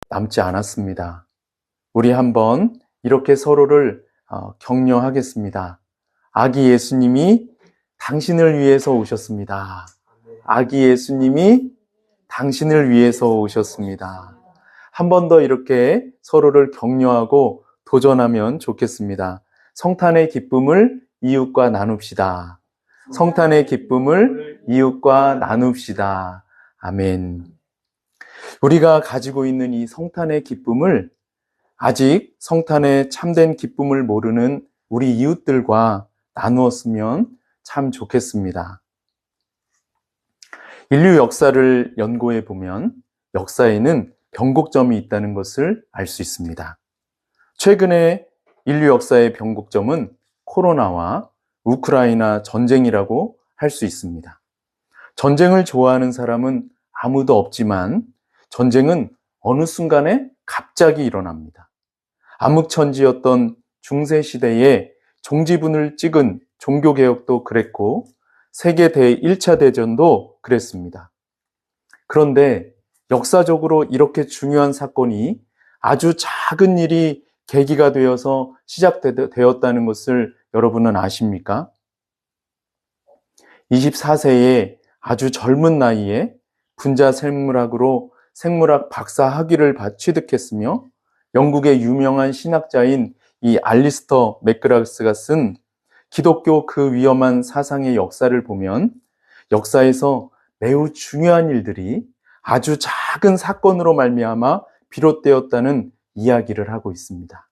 남지 않았습니다. 우리 한번 이렇게 서로를 격려하겠습니다. 아기 예수님이 당신을 위해서 오셨습니다. 아기 예수님이 당신을 위해서 오셨습니다. 한 번 더 이렇게 서로를 격려하고 도전하면 좋겠습니다. 성탄의 기쁨을 이웃과 나눕시다. 성탄의 기쁨을 이웃과 나눕시다. 아멘. 우리가 가지고 있는 이 성탄의 기쁨을 아직 성탄의 참된 기쁨을 모르는 우리 이웃들과 나누었으면 참 좋겠습니다. 인류 역사를 연구해 보면 역사에는 변곡점이 있다는 것을 알 수 있습니다. 최근에 인류 역사의 변곡점은 코로나와 우크라이나 전쟁이라고 할 수 있습니다. 전쟁을 좋아하는 사람은 아무도 없지만 전쟁은 어느 순간에 갑자기 일어납니다. 암흑천지였던 중세시대에 종지부를 찍은 종교개혁도 그랬고 세계 제1차 대전도 그랬습니다. 그런데 역사적으로 이렇게 중요한 사건이 아주 작은 일이 계기가 되어서 시작되었다는 것을 여러분은 아십니까? 24세의 아주 젊은 나이에 분자 생물학 박사 학위를 취득했으며 영국의 유명한 신학자인 이 알리스터 맥그라스가 쓴 기독교 그 위험한 사상의 역사를 보면 역사에서 매우 중요한 일들이 아주 작은 사건으로 말미암아 비롯되었다는 이야기를 하고 있습니다.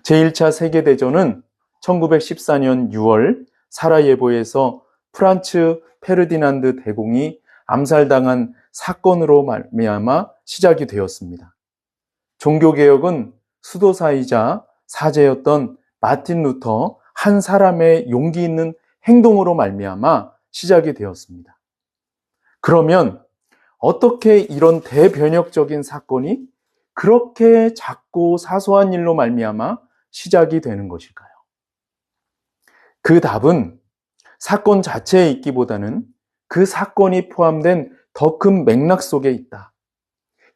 제1차 세계대전은 1914년 6월 사라예보에서 프란츠 페르디난드 대공이 암살당한 사건으로 말미암아 시작이 되었습니다. 종교개혁은 수도사이자 사제였던 마틴 루터 한 사람의 용기 있는 행동으로 말미암아 시작이 되었습니다. 그러면 어떻게 이런 대변혁적인 사건이 그렇게 작고 사소한 일로 말미암아 시작이 되는 것일까요? 그 답은 사건 자체에 있기보다는 그 사건이 포함된 더 큰 맥락 속에 있다.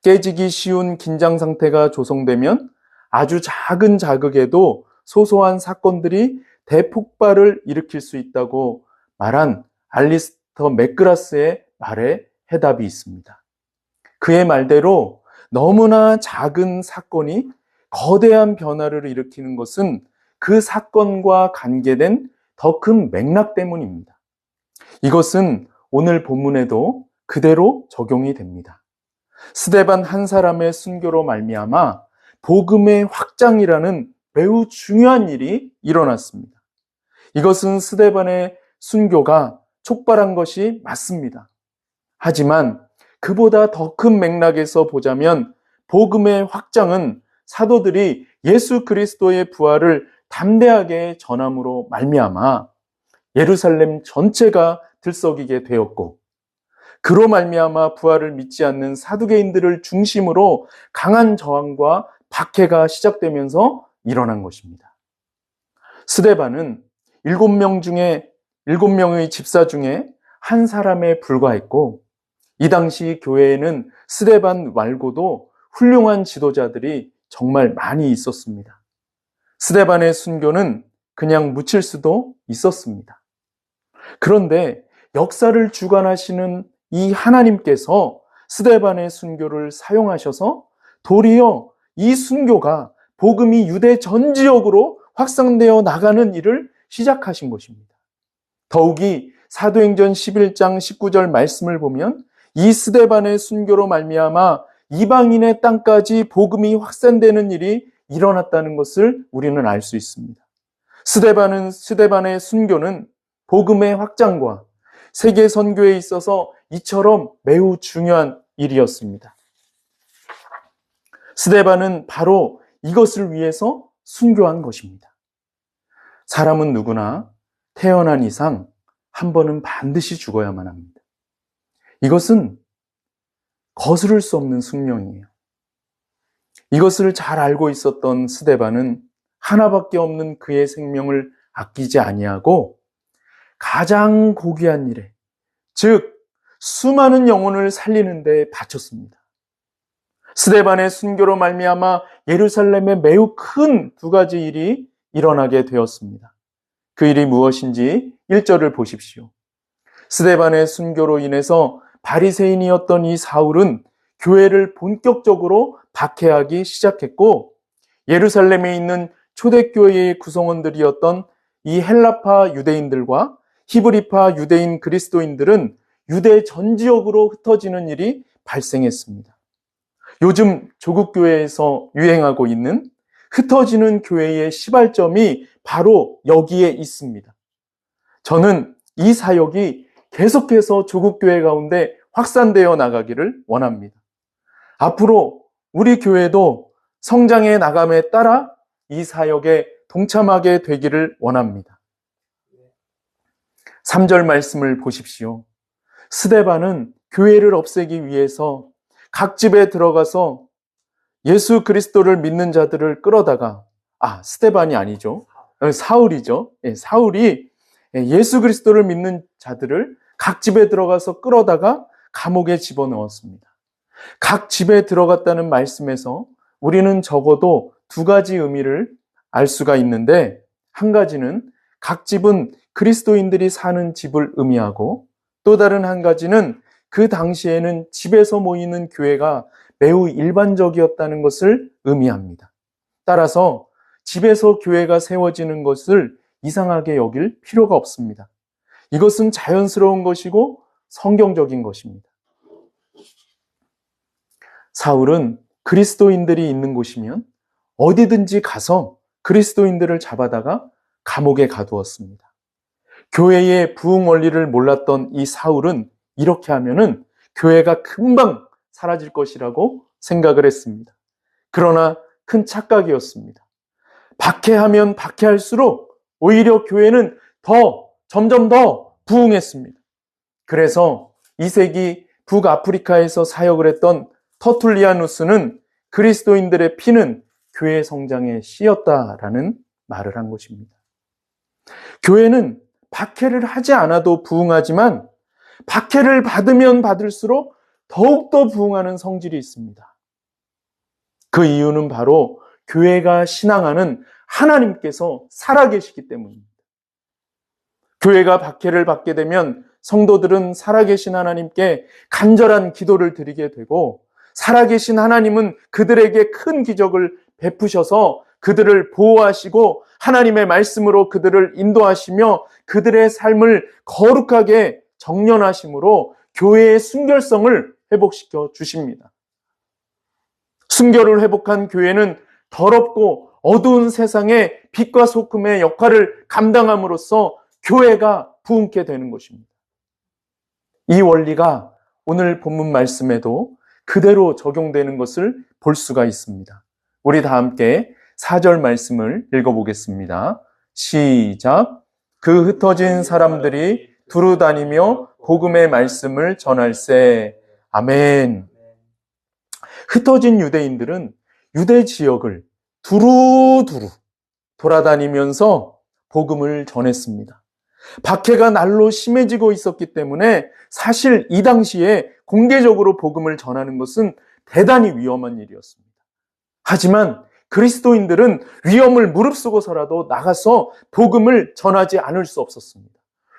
깨지기 쉬운 긴장 상태가 조성되면 아주 작은 자극에도 소소한 사건들이 대폭발을 일으킬 수 있다고 말한 알리스터 맥그라스의 말에 해답이 있습니다. 그의 말대로 너무나 작은 사건이 거대한 변화를 일으키는 것은 그 사건과 관계된 더 큰 맥락 때문입니다. 이것은 오늘 본문에도 그대로 적용이 됩니다. 스데반 한 사람의 순교로 말미암아 복음의 확장이라는 매우 중요한 일이 일어났습니다. 이것은 스데반의 순교가 촉발한 것이 맞습니다. 하지만 그보다 더 큰 맥락에서 보자면 복음의 확장은 사도들이 예수 그리스도의 부활을 담대하게 전함으로 말미암아 예루살렘 전체가 들썩이게 되었고 그로 말미암아 부활을 믿지 않는 사두개인들을 중심으로 강한 저항과 박해가 시작되면서 일어난 것입니다. 스데반은 7명의 집사 중에 한 사람에 불과했고 이 당시 교회에는 스데반 말고도 훌륭한 지도자들이 정말 많이 있었습니다. 스데반의 순교는 그냥 묻힐 수도 있었습니다. 그런데 역사를 주관하시는 이 하나님께서 스데반의 순교를 사용하셔서 도리어 이 순교가 복음이 유대 전 지역으로 확산되어 나가는 일을 시작하신 것입니다. 더욱이 사도행전 11장 19절 말씀을 보면 이 스데반의 순교로 말미암아 이방인의 땅까지 복음이 확산되는 일이 일어났다는 것을 우리는 알 수 있습니다. 스데반의 순교는 복음의 확장과 세계 선교에 있어서 이처럼 매우 중요한 일이었습니다. 스데반은 바로 이것을 위해서 순교한 것입니다. 사람은 누구나 태어난 이상 한 번은 반드시 죽어야만 합니다. 이것은 거스를 수 없는 숙명이에요. 이것을 잘 알고 있었던 스데반은 하나밖에 없는 그의 생명을 아끼지 아니하고 가장 고귀한 일에, 즉 수많은 영혼을 살리는 데 바쳤습니다. 스데반의 순교로 말미암아 예루살렘에 매우 큰 두 가지 일이 일어나게 되었습니다. 그 일이 무엇인지 1절을 보십시오. 스데반의 순교로 인해서 바리새인이었던 이 사울은 교회를 본격적으로 박해하기 시작했고, 예루살렘에 있는 초대교회의 구성원들이었던 이 헬라파 유대인들과 히브리파 유대인 그리스도인들은 유대 전 지역으로 흩어지는 일이 발생했습니다. 요즘 조국교회에서 유행하고 있는 흩어지는 교회의 시발점이 바로 여기에 있습니다. 저는 이 사역이 계속해서 조국교회 가운데 확산되어 나가기를 원합니다. 앞으로 우리 교회도 성장해 나감에 따라 이 사역에 동참하게 되기를 원합니다. 3절 말씀을 보십시오. 스데반은 교회를 없애기 위해서 각 집에 들어가서 예수 그리스도를 믿는 자들을 끌어다가, 스데반이 아니죠. 사울이죠. 사울이 예수 그리스도를 믿는 자들을 각 집에 들어가서 끌어다가 감옥에 집어넣었습니다. 각 집에 들어갔다는 말씀에서 우리는 적어도 두 가지 의미를 알 수가 있는데, 한 가지는 각 집은 그리스도인들이 사는 집을 의미하고, 또 다른 한 가지는 그 당시에는 집에서 모이는 교회가 매우 일반적이었다는 것을 의미합니다. 따라서 집에서 교회가 세워지는 것을 이상하게 여길 필요가 없습니다. 이것은 자연스러운 것이고 성경적인 것입니다. 사울은 그리스도인들이 있는 곳이면 어디든지 가서 그리스도인들을 잡아다가 감옥에 가두었습니다. 교회의 부흥 원리를 몰랐던 이 사울은 이렇게 하면은 교회가 금방 사라질 것이라고 생각을 했습니다. 그러나 큰 착각이었습니다. 박해하면 박해할수록 오히려 교회는 점점 더 부흥했습니다. 그래서 2세기 북아프리카에서 사역을 했던 터툴리아누스는 그리스도인들의 피는 교회 성장의 씨였다라는 말을 한 것입니다. 교회는 박해를 하지 않아도 부흥하지만 박해를 받으면 받을수록 더욱더 부흥하는 성질이 있습니다. 그 이유는 바로 교회가 신앙하는 하나님께서 살아계시기 때문입니다. 교회가 박해를 받게 되면 성도들은 살아계신 하나님께 간절한 기도를 드리게 되고, 살아계신 하나님은 그들에게 큰 기적을 베푸셔서 그들을 보호하시고 하나님의 말씀으로 그들을 인도하시며 그들의 삶을 거룩하게 정련하심으로 교회의 순결성을 회복시켜 주십니다. 순결을 회복한 교회는 더럽고 어두운 세상에 빛과 소금의 역할을 감당함으로써 교회가 부흥케 되는 것입니다. 이 원리가 오늘 본문 말씀에도 그대로 적용되는 것을 볼 수가 있습니다. 우리 다 함께 4절 말씀을 읽어보겠습니다. 시작. 그 흩어진 사람들이 두루 다니며 복음의 말씀을 전할세. 아멘. 흩어진 유대인들은 유대 지역을 두루두루 돌아다니면서 복음을 전했습니다. 박해가 날로 심해지고 있었기 때문에 사실 이 당시에 공개적으로 복음을 전하는 것은 대단히 위험한 일이었습니다. 하지만 그리스도인들은 위험을 무릅쓰고서라도 나가서 복음을 전하지 않을 수 없었습니다.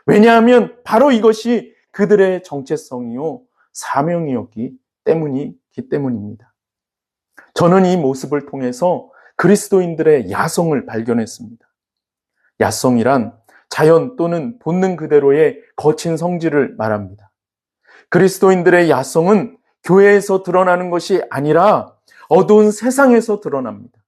왜냐하면 바로 이것이 그들의 정체성이요 사명이었기 때문입니다. 저는 이 모습을 통해서 그리스도인들의 야성을 발견했습니다. 야성이란 자연 또는 본능 그대로의 거친 성질을 말합니다. 그리스도인들의 야성은 교회에서 드러나는 것이 아니라 어두운 세상에서 드러납니다.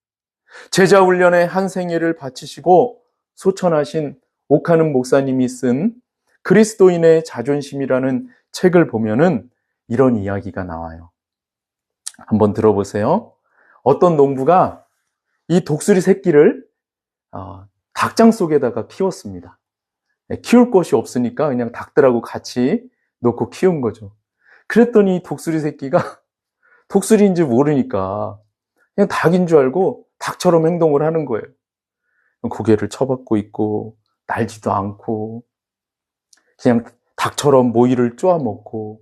제자 훈련에 한 생애를 바치시고 소천하신 옥하는 목사님이 쓴 그리스도인의 자존심이라는 책을 보면은 이런 이야기가 나와요. 한번 들어보세요. 어떤 농부가 이 독수리 새끼를 닭장 속에다가 키웠습니다. 키울 곳이 없으니까 그냥 닭들하고 같이 놓고 키운 거죠. 그랬더니 독수리 새끼가 독수리인지 모르니까 그냥 닭인 줄 알고 닭처럼 행동을 하는 거예요. 고개를 쳐박고 있고 날지도 않고 그냥 닭처럼 모이를 쪼아먹고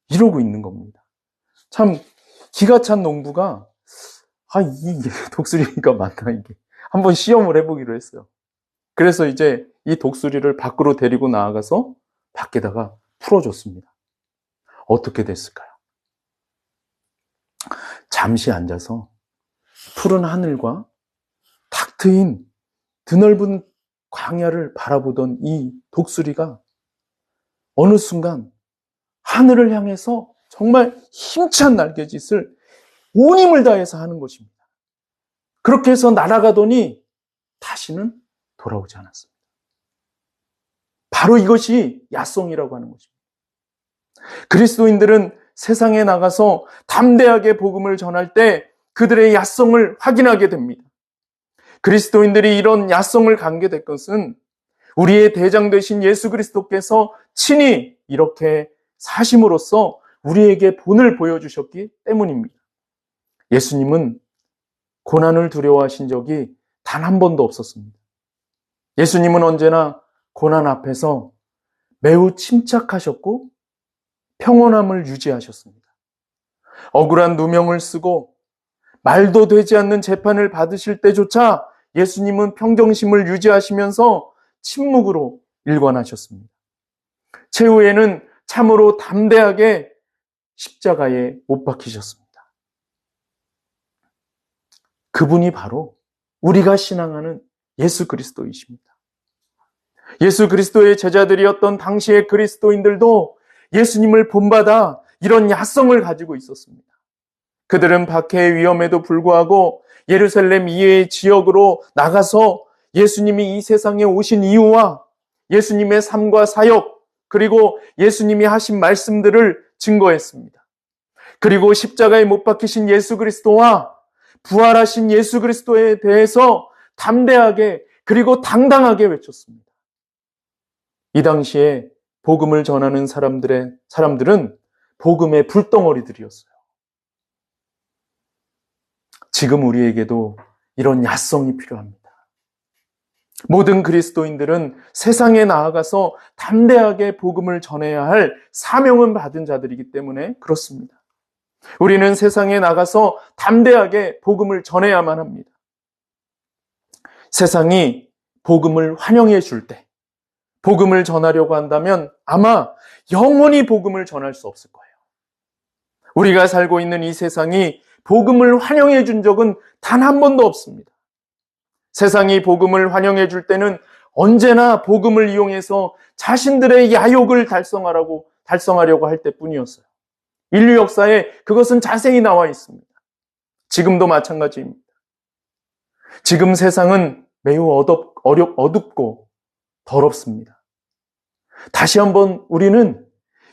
이러고 있는 겁니다. 참 기가 찬 농부가 이게 독수리가 맞나 이게 한번 시험을 해보기로 했어요. 그래서 이제 이 독수리를 밖으로 데리고 나아가서 밖에다가 풀어줬습니다. 어떻게 됐을까요? 잠시 앉아서 푸른 하늘과 탁 트인 드넓은 광야를 바라보던 이 독수리가 어느 순간 하늘을 향해서 정말 힘찬 날개짓을 온 힘을 다해서 하는 것입니다. 그렇게 해서 날아가더니 다시는 돌아오지 않았습니다. 바로 이것이 야성이라고 하는 것입니다. 그리스도인들은 세상에 나가서 담대하게 복음을 전할 때 그들의 야성을 확인하게 됩니다. 그리스도인들이 이런 야성을 갖게 될 것은 우리의 대장 되신 예수 그리스도께서 친히 이렇게 사심으로써 우리에게 본을 보여주셨기 때문입니다. 예수님은 고난을 두려워하신 적이 단 한 번도 없었습니다. 예수님은 언제나 고난 앞에서 매우 침착하셨고 평온함을 유지하셨습니다. 억울한 누명을 쓰고 말도 되지 않는 재판을 받으실 때조차 예수님은 평정심을 유지하시면서 침묵으로 일관하셨습니다. 최후에는 참으로 담대하게 십자가에 못 박히셨습니다. 그분이 바로 우리가 신앙하는 예수 그리스도이십니다. 예수 그리스도의 제자들이었던 당시의 그리스도인들도 예수님을 본받아 이런 야성을 가지고 있었습니다. 그들은 박해의 위험에도 불구하고 예루살렘 이외의 지역으로 나가서 예수님이 이 세상에 오신 이유와 예수님의 삶과 사역, 그리고 예수님이 하신 말씀들을 증거했습니다. 그리고 십자가에 못 박히신 예수 그리스도와 부활하신 예수 그리스도에 대해서 담대하게 그리고 당당하게 외쳤습니다. 이 당시에 복음을 전하는 사람들은 복음의 불덩어리들이었어요. 지금 우리에게도 이런 야성이 필요합니다. 모든 그리스도인들은 세상에 나아가서 담대하게 복음을 전해야 할 사명을 받은 자들이기 때문에 그렇습니다. 우리는 세상에 나가서 담대하게 복음을 전해야만 합니다. 세상이 복음을 환영해 줄 때, 복음을 전하려고 한다면 아마 영원히 복음을 전할 수 없을 거예요. 우리가 살고 있는 이 세상이 복음을 환영해 준 적은 단 한 번도 없습니다. 세상이 복음을 환영해 줄 때는 언제나 복음을 이용해서 자신들의 야욕을 달성하려고 할 때뿐이었어요. 인류 역사에 그것은 자세히 나와 있습니다. 지금도 마찬가지입니다. 지금 세상은 매우 어둡고 더럽습니다. 다시 한번 우리는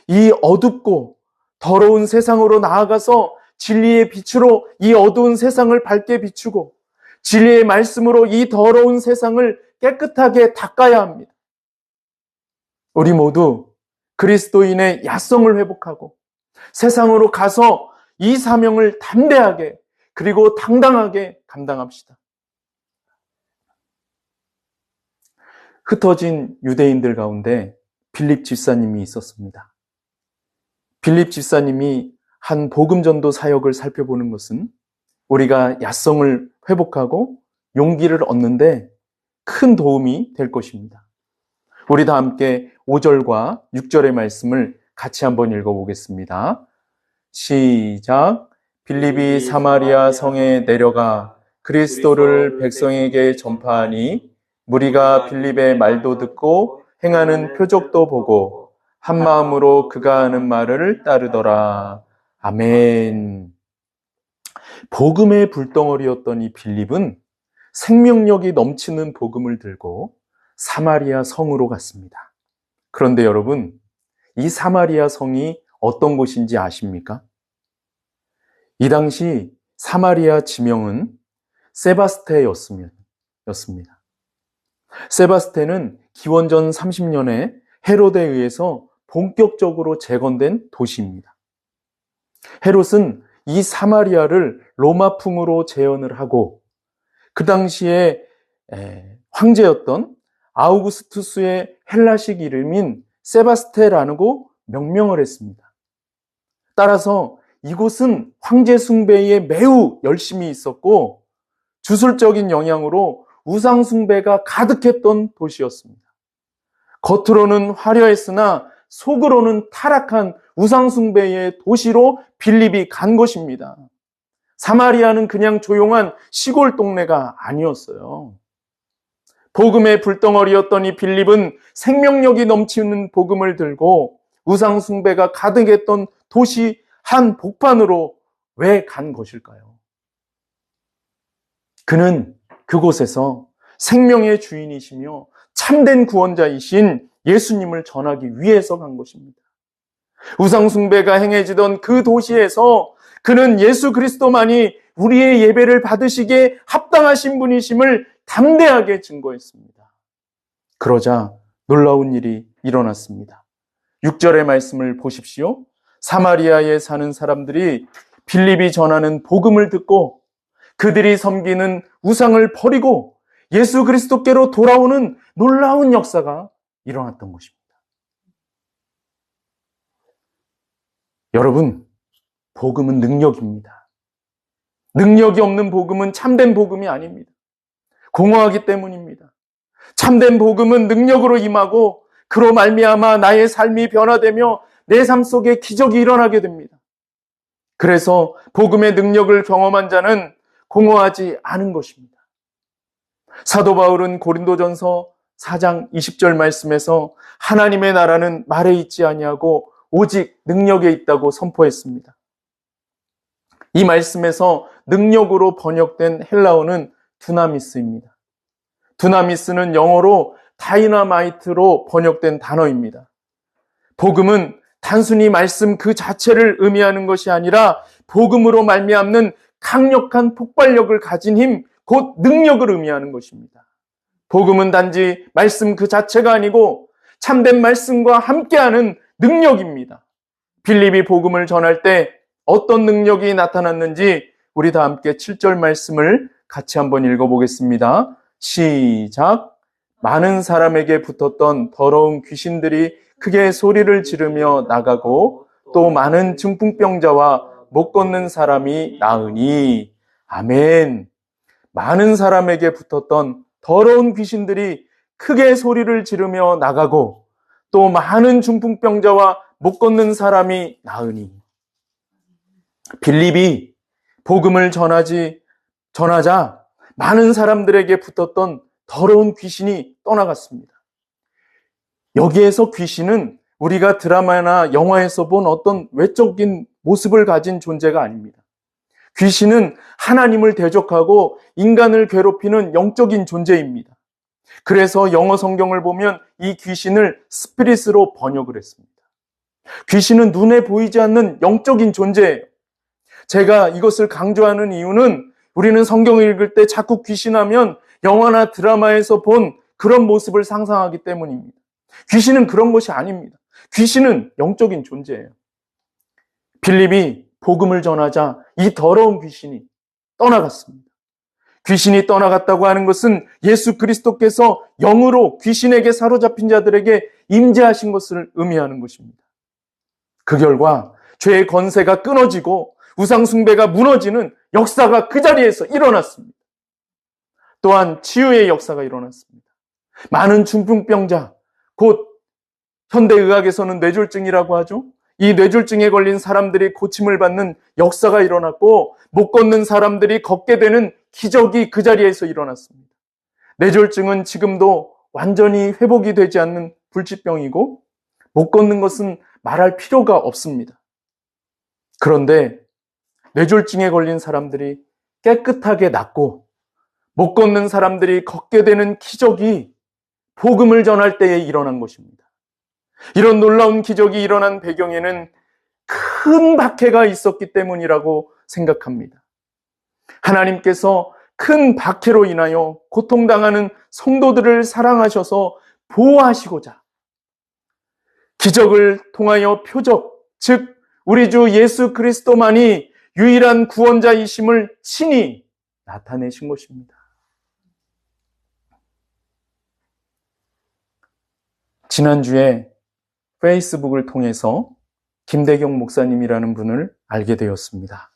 이 어둡고 더러운 세상으로 나아가서 진리의 빛으로 이 어두운 세상을 밝게 비추고 진리의 말씀으로 이 더러운 세상을 깨끗하게 닦아야 합니다. 우리 모두 그리스도인의 야성을 회복하고 세상으로 가서 이 사명을 담대하게 그리고 당당하게 감당합시다. 흩어진 유대인들 가운데 빌립 집사님이 있었습니다. 빌립 집사님이 한 복음전도 사역을 살펴보는 것은 우리가 야성을 회복하고 용기를 얻는데 큰 도움이 될 것입니다. 우리 다 함께 5절과 6절의 말씀을 같이 한번 읽어보겠습니다. 시작. 빌립이 사마리아 성에 내려가 그리스도를 백성에게 전파하니 무리가 빌립의 말도 듣고 행하는 표적도 보고 한 마음으로 그가 하는 말을 따르더라. 아멘. 복음의 불덩어리였던 이 빌립은 생명력이 넘치는 복음을 들고 사마리아 성으로 갔습니다. 그런데 여러분, 이 사마리아 성이 어떤 곳인지 아십니까? 이 당시 사마리아 지명은 세바스테였습니다. 세바스테는 기원전 30년에 헤롯에 의해서 본격적으로 재건된 도시입니다. 헤롯은 이 사마리아를 로마풍으로 재현을 하고 그 당시에 황제였던 아우구스투스의 헬라식 이름인 세바스테라고 명명을 했습니다. 따라서 이곳은 황제 숭배에 매우 열심히 있었고 주술적인 영향으로 우상 숭배가 가득했던 도시였습니다. 겉으로는 화려했으나 속으로는 타락한 우상 숭배의 도시로 빌립이 간 것입니다. 사마리아는 그냥 조용한 시골 동네가 아니었어요. 복음의 불덩어리였던 이 빌립은 생명력이 넘치는 복음을 들고 우상 숭배가 가득했던 도시 한 복판으로 왜 간 것일까요? 그는 그곳에서 생명의 주인이시며 참된 구원자이신 예수님을 전하기 위해서 간 것입니다. 우상 숭배가 행해지던 그 도시에서 그는 예수 그리스도만이 우리의 예배를 받으시기에 합당하신 분이심을 담대하게 증거했습니다. 그러자 놀라운 일이 일어났습니다. 6절의 말씀을 보십시오. 사마리아에 사는 사람들이 빌립이 전하는 복음을 듣고 그들이 섬기는 우상을 버리고 예수 그리스도께로 돌아오는 놀라운 역사가 일어났던 것입니다. 여러분, 복음은 능력입니다. 능력이 없는 복음은 참된 복음이 아닙니다. 공허하기 때문입니다. 참된 복음은 능력으로 임하고 그로 말미암아 나의 삶이 변화되며 내 삶 속에 기적이 일어나게 됩니다. 그래서 복음의 능력을 경험한 자는 공허하지 않은 것입니다. 사도 바울은 고린도전서 4장 20절 말씀에서 하나님의 나라는 말에 있지 아니하고 오직 능력에 있다고 선포했습니다. 이 말씀에서 능력으로 번역된 헬라어는 두나미스입니다. 두나미스는 영어로 다이너마이트로 번역된 단어입니다. 복음은 단순히 말씀 그 자체를 의미하는 것이 아니라 복음으로 말미암는 강력한 폭발력을 가진 힘, 곧 능력을 의미하는 것입니다. 복음은 단지 말씀 그 자체가 아니고 참된 말씀과 함께하는 능력입니다. 빌립이 복음을 전할 때 어떤 능력이 나타났는지 우리 다 함께 7절 말씀을 같이 한번 읽어보겠습니다. 시작. 많은 사람에게 붙었던 더러운 귀신들이 크게 소리를 지르며 나가고 또 많은 중풍병자와 못 걷는 사람이 나으니. 아멘. 많은 사람에게 붙었던 더러운 귀신들이 크게 소리를 지르며 나가고 또 많은 중풍병자와 못 걷는 사람이 나으니. 빌립이 복음을 전하자 많은 사람들에게 붙었던 더러운 귀신이 떠나갔습니다. 여기에서 귀신은 우리가 드라마나 영화에서 본 어떤 외적인 모습을 가진 존재가 아닙니다. 귀신은 하나님을 대적하고 인간을 괴롭히는 영적인 존재입니다. 그래서 영어 성경을 보면 이 귀신을 스피릿으로 번역을 했습니다. 귀신은 눈에 보이지 않는 영적인 존재예요. 제가 이것을 강조하는 이유는 우리는 성경을 읽을 때 자꾸 귀신하면 영화나 드라마에서 본 그런 모습을 상상하기 때문입니다. 귀신은 그런 것이 아닙니다. 귀신은 영적인 존재예요. 빌립이 복음을 전하자 이 더러운 귀신이 떠나갔습니다. 귀신이 떠나갔다고 하는 것은 예수 그리스도께서 영으로 귀신에게 사로잡힌 자들에게 임재하신 것을 의미하는 것입니다. 그 결과 죄의 권세가 끊어지고 우상 숭배가 무너지는 역사가 그 자리에서 일어났습니다. 또한 치유의 역사가 일어났습니다. 많은 중풍병자, 곧 현대의학에서는 뇌졸중이라고 하죠. 이 뇌졸중에 걸린 사람들이 고침을 받는 역사가 일어났고 못 걷는 사람들이 걷게 되는 기적이 그 자리에서 일어났습니다. 뇌졸중은 지금도 완전히 회복이 되지 않는 불치병이고 못 걷는 것은 말할 필요가 없습니다. 그런데 뇌졸중에 걸린 사람들이 깨끗하게 낫고 못 걷는 사람들이 걷게 되는 기적이 복음을 전할 때에 일어난 것입니다. 이런 놀라운 기적이 일어난 배경에는 큰 박해가 있었기 때문이라고 생각합니다. 하나님께서 큰 박해로 인하여 고통당하는 성도들을 사랑하셔서 보호하시고자 기적을 통하여 표적, 즉 우리 주 예수 그리스도만이 유일한 구원자이심을 친히 나타내신 것입니다. 지난주에 페이스북을 통해서 김대경 목사님이라는 분을 알게 되었습니다.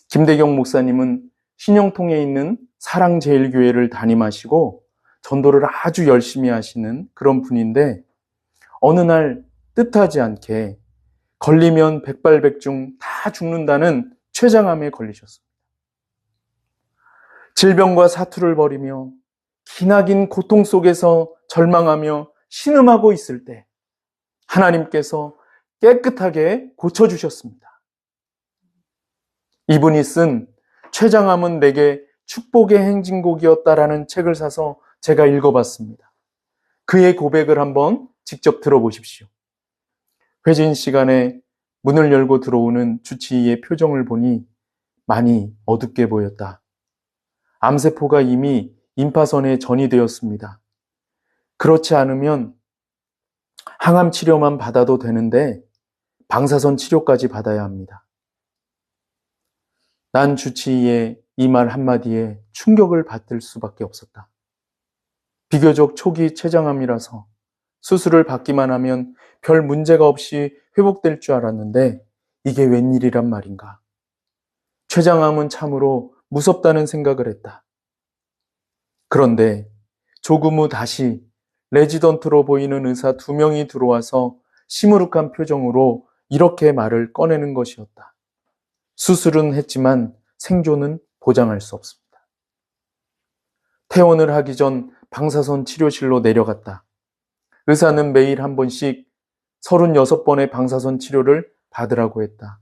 김대경 목사님은 신영통에 있는 사랑제일교회를 담임하시고 전도를 아주 열심히 하시는 그런 분인데 어느 날 뜻하지 않게 걸리면 백발백중 다 죽는다는 췌장암에 걸리셨습니다. 질병과 사투를 벌이며 기나긴 고통 속에서 절망하며 신음하고 있을 때 하나님께서 깨끗하게 고쳐주셨습니다. 이분이 쓴 췌장암은 내게 축복의 행진곡이었다라는 책을 사서 제가 읽어봤습니다. 그의 고백을 한번 직접 들어보십시오. 회진 시간에 문을 열고 들어오는 주치의의 표정을 보니 많이 어둡게 보였다. 암세포가 이미 임파선에 전이되었습니다. 그렇지 않으면 항암 치료만 받아도 되는데 방사선 치료까지 받아야 합니다. 난 주치의의 이 말 한마디에 충격을 받을 수밖에 없었다. 비교적 초기 췌장암이라서 수술을 받기만 하면 별 문제가 없이 회복될 줄 알았는데 이게 웬일이란 말인가. 췌장암은 참으로 무섭다는 생각을 했다. 그런데 조금 후 다시 레지던트로 보이는 의사 2명이 들어와서 시무룩한 표정으로 이렇게 말을 꺼내는 것이었다. 수술은 했지만 생존은 보장할 수 없습니다. 퇴원을 하기 전 방사선 치료실로 내려갔다. 의사는 매일 한 번씩 36번의 방사선 치료를 받으라고 했다.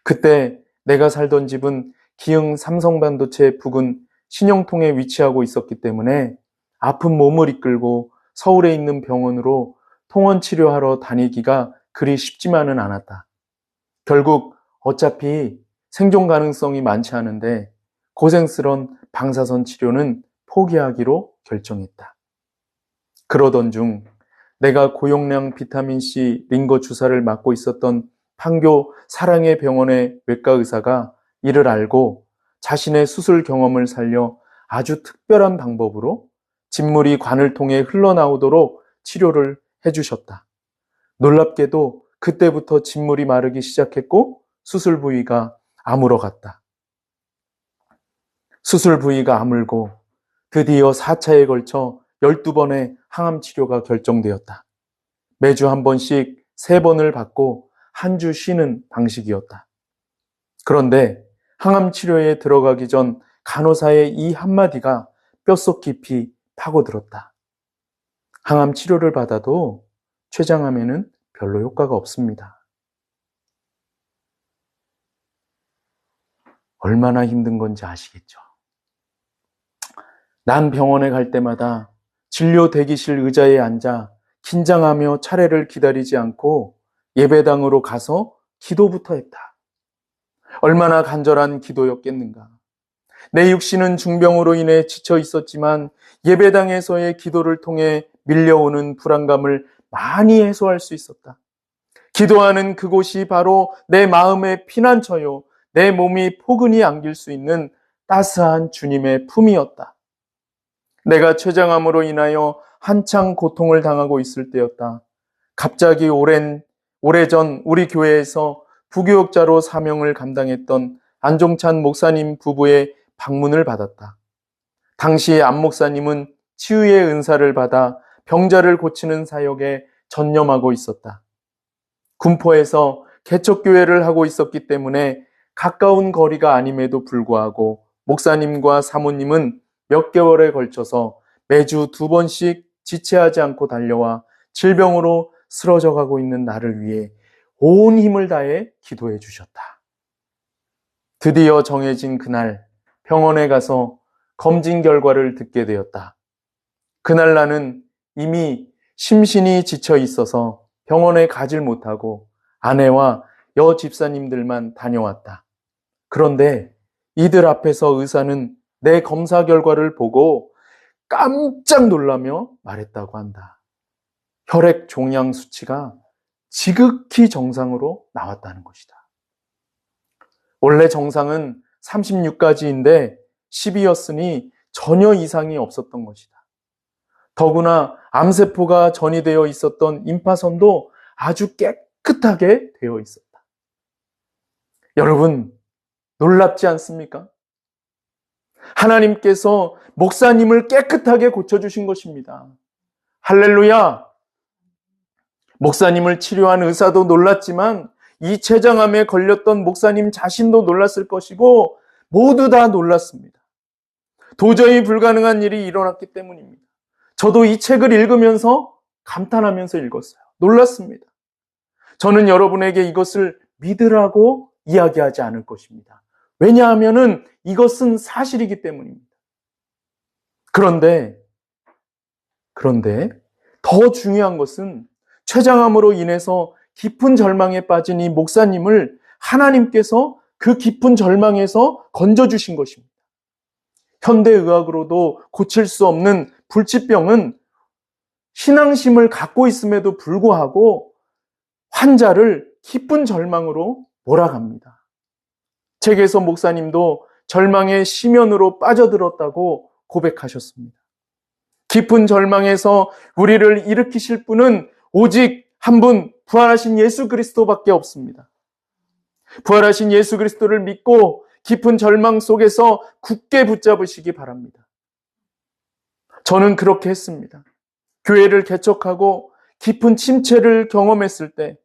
그때 내가 살던 집은 기흥 삼성반도체 부근 신영통에 위치하고 있었기 때문에 아픈 몸을 이끌고 서울에 있는 병원으로 통원 치료하러 다니기가 그리 쉽지만은 않았다. 결국 어차피 생존 가능성이 많지 않은데 고생스런 방사선 치료는 포기하기로 결정했다. 그러던 중 내가 고용량 비타민C 링거 주사를 맞고 있었던 판교 사랑의 병원의 외과 의사가 이를 알고 자신의 수술 경험을 살려 아주 특별한 방법으로 진물이 관을 통해 흘러나오도록 치료를 해주셨다. 놀랍게도 그때부터 진물이 마르기 시작했고 수술 부위가 아물어갔다. 수술 부위가 아물고 드디어 4차에 걸쳐 12번의 항암 치료가 결정되었다. 매주 한 번씩 3번을 받고 한 주 쉬는 방식이었다. 그런데 항암 치료에 들어가기 전 간호사의 이 한마디가 뼛속 깊이 파고들었다. 항암 치료를 받아도 췌장암에는 별로 효과가 없습니다. 얼마나 힘든 건지 아시겠죠? 난 병원에 갈 때마다 진료 대기실 의자에 앉아 긴장하며 차례를 기다리지 않고 예배당으로 가서 기도부터 했다. 얼마나 간절한 기도였겠는가. 내 육신은 중병으로 인해 지쳐 있었지만 예배당에서의 기도를 통해 밀려오는 불안감을 많이 해소할 수 있었다. 기도하는 그곳이 바로 내 마음의 피난처요, 내 몸이 포근히 안길 수 있는 따스한 주님의 품이었다. 내가 췌장암으로 인하여 한창 고통을 당하고 있을 때였다. 갑자기 오래전 우리 교회에서 부교육자로 사명을 감당했던 안종찬 목사님 부부의 방문을 받았다. 당시 안 목사님은 치유의 은사를 받아 병자를 고치는 사역에 전념하고 있었다. 군포에서 개척교회를 하고 있었기 때문에 가까운 거리가 아님에도 불구하고 목사님과 사모님은 몇 개월에 걸쳐서 매주 2번씩 지체하지 않고 달려와 질병으로 쓰러져 가고 있는 나를 위해 온 힘을 다해 기도해 주셨다. 드디어 정해진 그날 병원에 가서 검진 결과를 듣게 되었다. 그날 나는 이미 심신이 지쳐 있어서 병원에 가질 못하고 아내와 여 집사님들만 다녀왔다. 그런데 이들 앞에서 의사는 내 검사 결과를 보고 깜짝 놀라며 말했다고 한다. 혈액 종양 수치가 지극히 정상으로 나왔다는 것이다. 원래 정상은 36가지인데 10이었으니 전혀 이상이 없었던 것이다. 더구나 암세포가 전이되어 있었던 임파선도 아주 깨끗하게 되어 있었다. 여러분, 놀랍지 않습니까? 하나님께서 목사님을 깨끗하게 고쳐주신 것입니다. 할렐루야! 목사님을 치료한 의사도 놀랐지만 이 췌장암에 걸렸던 목사님 자신도 놀랐을 것이고 모두 다 놀랐습니다. 도저히 불가능한 일이 일어났기 때문입니다. 저도 이 책을 읽으면서 감탄하면서 읽었어요. 놀랐습니다. 저는 여러분에게 이것을 믿으라고 이야기하지 않을 것입니다. 왜냐하면 이것은 사실이기 때문입니다. 그런데 더 중요한 것은 췌장암으로 인해서 깊은 절망에 빠진 이 목사님을 하나님께서 그 깊은 절망에서 건져주신 것입니다. 현대의학으로도 고칠 수 없는 불치병은 신앙심을 갖고 있음에도 불구하고 환자를 깊은 절망으로 몰아갑니다. 책에서 목사님도 절망의 심연으로 빠져들었다고 고백하셨습니다. 깊은 절망에서 우리를 일으키실 분은 오직 한 분, 부활하신 예수 그리스도밖에 없습니다. 부활하신 예수 그리스도를 믿고 깊은 절망 속에서 굳게 붙잡으시기 바랍니다. 저는 그렇게 했습니다. 교회를 개척하고 깊은 침체를 경험했을 때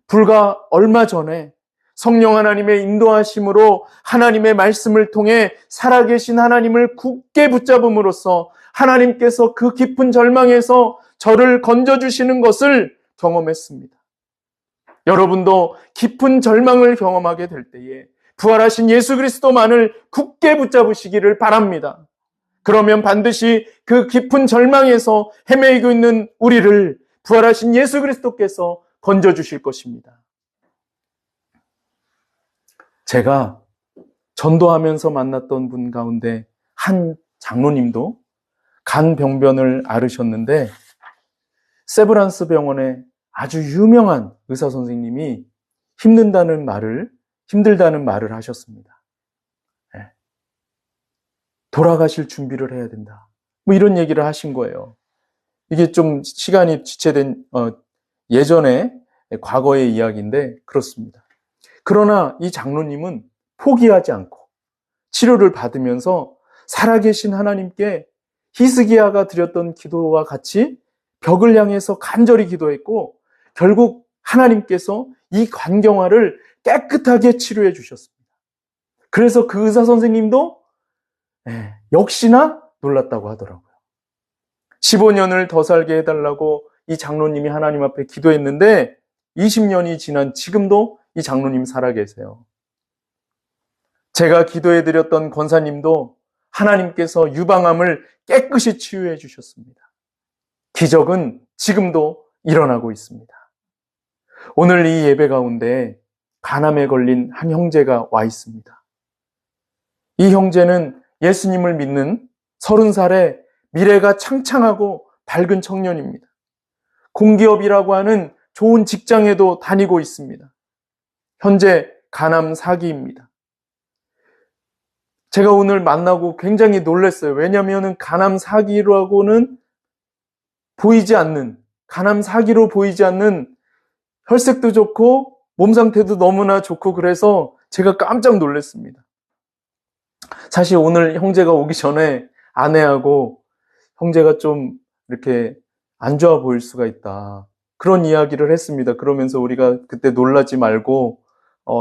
불과 얼마 전에 성령 하나님의 인도하심으로 하나님의 말씀을 통해 살아계신 하나님을 굳게 붙잡음으로써 하나님께서 그 깊은 절망에서 저를 건져주시는 것을 경험했습니다. 여러분도 깊은 절망을 경험하게 될 때에 부활하신 예수 그리스도만을 굳게 붙잡으시기를 바랍니다. 그러면 반드시 그 깊은 절망에서 헤매이고 있는 우리를 부활하신 예수 그리스도께서 건져주실 것입니다. 제가 전도하면서 만났던 분 가운데 한 장로님도 간병변을 앓으셨는데 세브란스 병원의 아주 유명한 의사 선생님이 힘들다는 말을 하셨습니다. 돌아가실 준비를 해야 된다. 뭐 이런 얘기를 하신 거예요. 이게 좀 시간이 지체된 예전에 과거의 이야기인데 그렇습니다. 그러나 이 장로님은 포기하지 않고 치료를 받으면서 살아계신 하나님께 히스기야가 드렸던 기도와 같이 벽을 향해서 간절히 기도했고 결국 하나님께서 이 간경화를 깨끗하게 치료해 주셨습니다. 그래서 그 의사 선생님도 역시나 놀랐다고 하더라고요. 15년을 더 살게 해달라고 이 장로님이 하나님 앞에 기도했는데 20년이 지난 지금도 이 장로님 살아계세요. 제가 기도해드렸던 권사님도 하나님께서 유방암을 깨끗이 치유해 주셨습니다. 기적은 지금도 일어나고 있습니다. 오늘 이 예배 가운데 간암에 걸린 한 형제가 와 있습니다. 이 형제는 예수님을 믿는 30살의 미래가 창창하고 밝은 청년입니다. 공기업이라고 하는 좋은 직장에도 다니고 있습니다. 현재 간암 4기입니다. 제가 오늘 만나고 굉장히 놀랐어요. 왜냐하면 간암 4기라고는 간암 4기로 보이지 않는 혈색도 좋고 몸 상태도 너무나 좋고 그래서 제가 깜짝 놀랐습니다. 사실 오늘 형제가 오기 전에 아내하고 형제가 좀 이렇게 안 좋아 보일 수가 있다. 그런 이야기를 했습니다. 그러면서 우리가 그때 놀라지 말고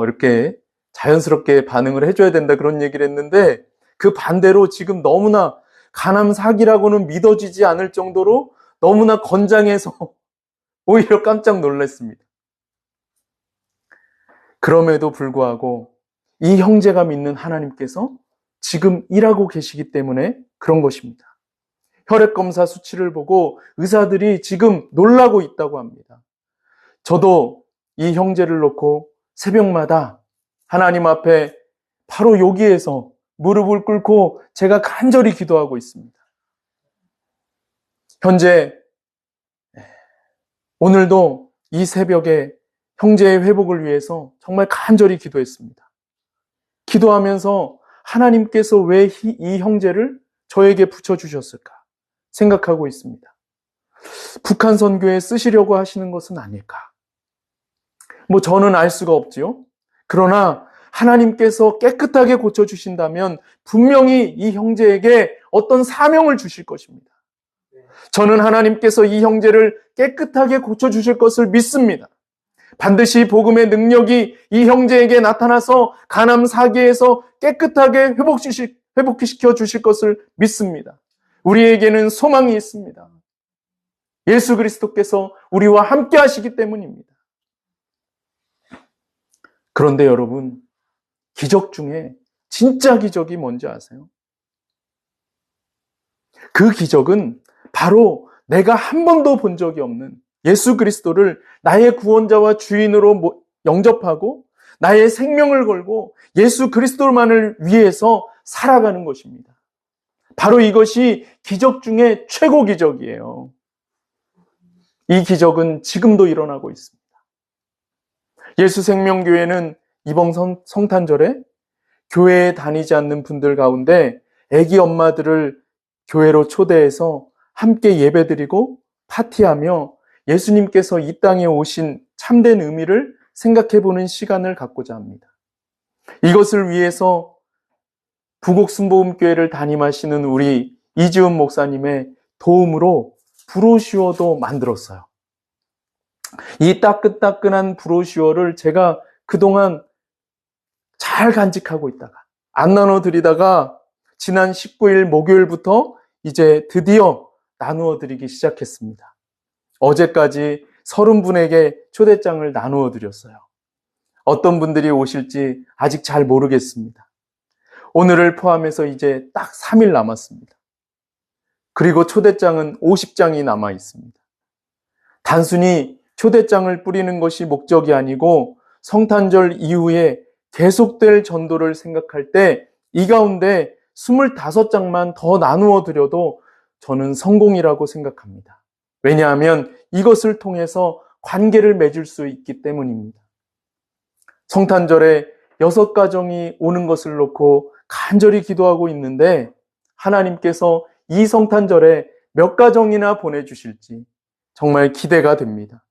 이렇게 자연스럽게 반응을 해줘야 된다 그런 얘기를 했는데 그 반대로 지금 너무나 간암 4기라고는 믿어지지 않을 정도로 너무나 건장해서 오히려 깜짝 놀랐습니다. 그럼에도 불구하고 이 형제가 믿는 하나님께서 지금 일하고 계시기 때문에 그런 것입니다. 혈액검사 수치를 보고 의사들이 지금 놀라고 있다고 합니다. 저도 이 형제를 놓고 새벽마다 하나님 앞에 바로 여기에서 무릎을 꿇고 제가 간절히 기도하고 있습니다. 현재 오늘도 이 새벽에 형제의 회복을 위해서 정말 간절히 기도했습니다. 기도하면서 하나님께서 왜 이 형제를 저에게 붙여주셨을까 생각하고 있습니다. 북한 선교에 쓰시려고 하시는 것은 아닐까? 저는 알 수가 없지요. 그러나 하나님께서 깨끗하게 고쳐주신다면 분명히 이 형제에게 어떤 사명을 주실 것입니다. 저는 하나님께서 이 형제를 깨끗하게 고쳐주실 것을 믿습니다. 반드시 복음의 능력이 이 형제에게 나타나서 간암 사기에서 깨끗하게 회복시켜 주실 것을 믿습니다. 우리에게는 소망이 있습니다. 예수 그리스도께서 우리와 함께 하시기 때문입니다. 그런데 여러분, 기적 중에 진짜 기적이 뭔지 아세요? 그 기적은 바로 내가 한 번도 본 적이 없는 예수 그리스도를 나의 구원자와 주인으로 영접하고 나의 생명을 걸고 예수 그리스도만을 위해서 살아가는 것입니다. 바로 이것이 기적 중에 최고 기적이에요. 이 기적은 지금도 일어나고 있습니다. 예수생명교회는 이번 성탄절에 교회에 다니지 않는 분들 가운데 아기 엄마들을 교회로 초대해서 함께 예배드리고 파티하며 예수님께서 이 땅에 오신 참된 의미를 생각해보는 시간을 갖고자 합니다. 이것을 위해서 부곡순복음교회를 담임하시는 우리 이지훈 목사님의 도움으로 브로슈어도 만들었어요. 이 따끈따끈한 브로슈어를 제가 그동안 잘 간직하고 있다가 안 나눠드리다가 지난 19일 목요일부터 이제 드디어 나누어드리기 시작했습니다. 어제까지 30분에게 초대장을 나누어드렸어요. 어떤 분들이 오실지 아직 잘 모르겠습니다. 오늘을 포함해서 이제 딱 3일 남았습니다. 그리고 초대장은 50장이 남아 있습니다. 단순히 초대장을 뿌리는 것이 목적이 아니고 성탄절 이후에 계속될 전도를 생각할 때 이 가운데 25장만 더 나누어 드려도 저는 성공이라고 생각합니다. 왜냐하면 이것을 통해서 관계를 맺을 수 있기 때문입니다. 성탄절에 6가정이 오는 것을 놓고 간절히 기도하고 있는데 하나님께서 이 성탄절에 몇 가정이나 보내주실지 정말 기대가 됩니다.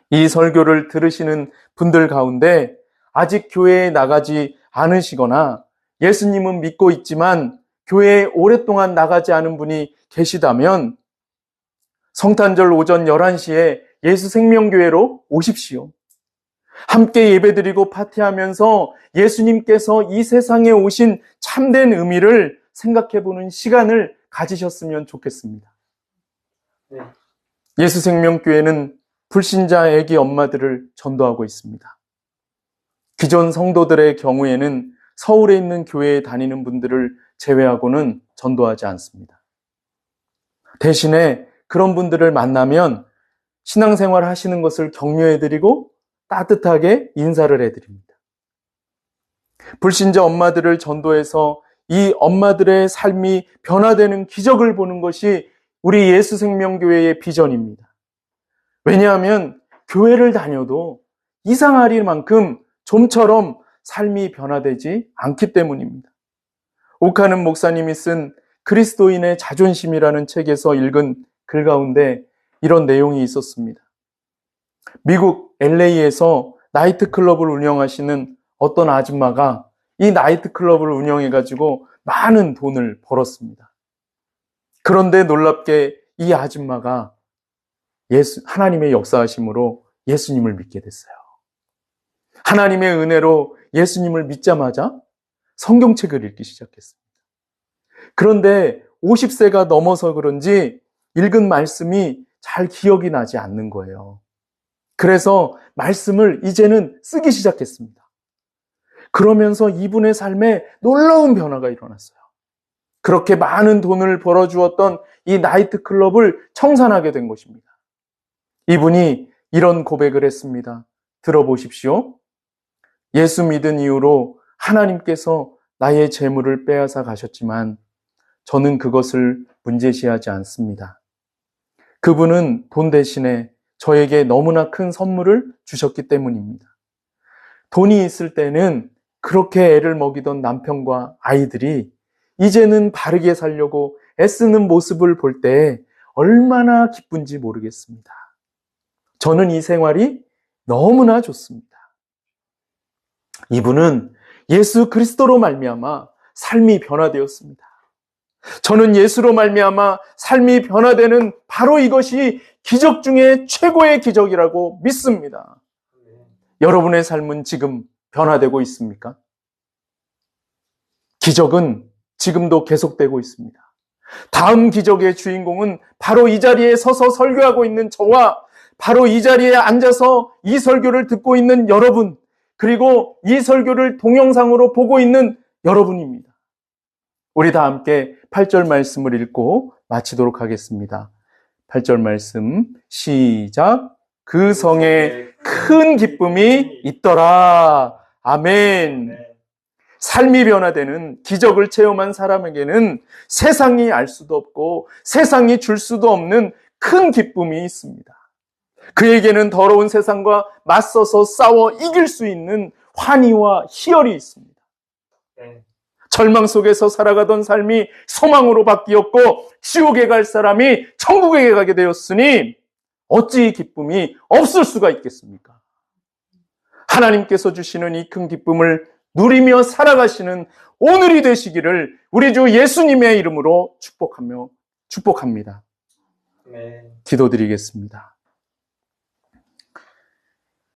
이 설교를 들으시는 분들 가운데 아직 교회에 나가지 않으시거나 예수님은 믿고 있지만 교회에 오랫동안 나가지 않은 분이 계시다면 성탄절 오전 11시에 예수생명교회로 오십시오. 함께 예배드리고 파티하면서 예수님께서 이 세상에 오신 참된 의미를 생각해보는 시간을 가지셨으면 좋겠습니다. 예수생명교회는 불신자 아기 엄마들을 전도하고 있습니다. 기존 성도들의 경우에는 서울에 있는 교회에 다니는 분들을 제외하고는 전도하지 않습니다. 대신에 그런 분들을 만나면 신앙생활 하시는 것을 격려해드리고 따뜻하게 인사를 해드립니다. 불신자 엄마들을 전도해서 이 엄마들의 삶이 변화되는 기적을 보는 것이 우리 예수생명교회의 비전입니다. 왜냐하면 교회를 다녀도 이상하리만큼 좀처럼 삶이 변화되지 않기 때문입니다. 옥하는 목사님이 쓴 그리스도인의 자존심이라는 책에서 읽은 글 가운데 이런 내용이 있었습니다. 미국 LA에서 나이트클럽을 운영하시는 어떤 아줌마가 이 나이트클럽을 운영해가지고 많은 돈을 벌었습니다. 그런데 놀랍게 이 아줌마가 하나님의 역사하심으로 예수님을 믿게 됐어요. 하나님의 은혜로 예수님을 믿자마자 성경책을 읽기 시작했습니다. 그런데 50세가 넘어서 그런지 읽은 말씀이 잘 기억이 나지 않는 거예요. 그래서 말씀을 이제는 쓰기 시작했습니다. 그러면서 이분의 삶에 놀라운 변화가 일어났어요. 그렇게 많은 돈을 벌어주었던 이 나이트클럽을 청산하게 된 것입니다. 이분이 이런 고백을 했습니다. 들어보십시오. 예수 믿은 이후로 하나님께서 나의 재물을 빼앗아 가셨지만 저는 그것을 문제시하지 않습니다. 그분은 돈 대신에 저에게 너무나 큰 선물을 주셨기 때문입니다. 돈이 있을 때는 그렇게 애를 먹이던 남편과 아이들이 이제는 바르게 살려고 애쓰는 모습을 볼 때 얼마나 기쁜지 모르겠습니다. 저는 이 생활이 너무나 좋습니다. 이분은 예수 그리스도로 말미암아 삶이 변화되었습니다. 저는 예수로 말미암아 삶이 변화되는 바로 이것이 기적 중에 최고의 기적이라고 믿습니다. 여러분의 삶은 지금 변화되고 있습니까? 기적은 지금도 계속되고 있습니다. 다음 기적의 주인공은 바로 이 자리에 서서 설교하고 있는 저와 바로 이 자리에 앉아서 이 설교를 듣고 있는 여러분, 그리고 이 설교를 동영상으로 보고 있는 여러분입니다. 우리 다 함께 8절 말씀을 읽고 마치도록 하겠습니다. 8절 말씀 시작. 그 성에 큰 기쁨이 있더라. 아멘. 삶이 변화되는 기적을 체험한 사람에게는 세상이 알 수도 없고 세상이 줄 수도 없는 큰 기쁨이 있습니다. 그에게는 더러운 세상과 맞서서 싸워 이길 수 있는 환희와 희열이 있습니다. 절망 속에서 살아가던 삶이 소망으로 바뀌었고 지옥에 갈 사람이 천국에 가게 되었으니 어찌 기쁨이 없을 수가 있겠습니까? 하나님께서 주시는 이 큰 기쁨을 누리며 살아가시는 오늘이 되시기를 우리 주 예수님의 이름으로 축복합니다. 기도드리겠습니다.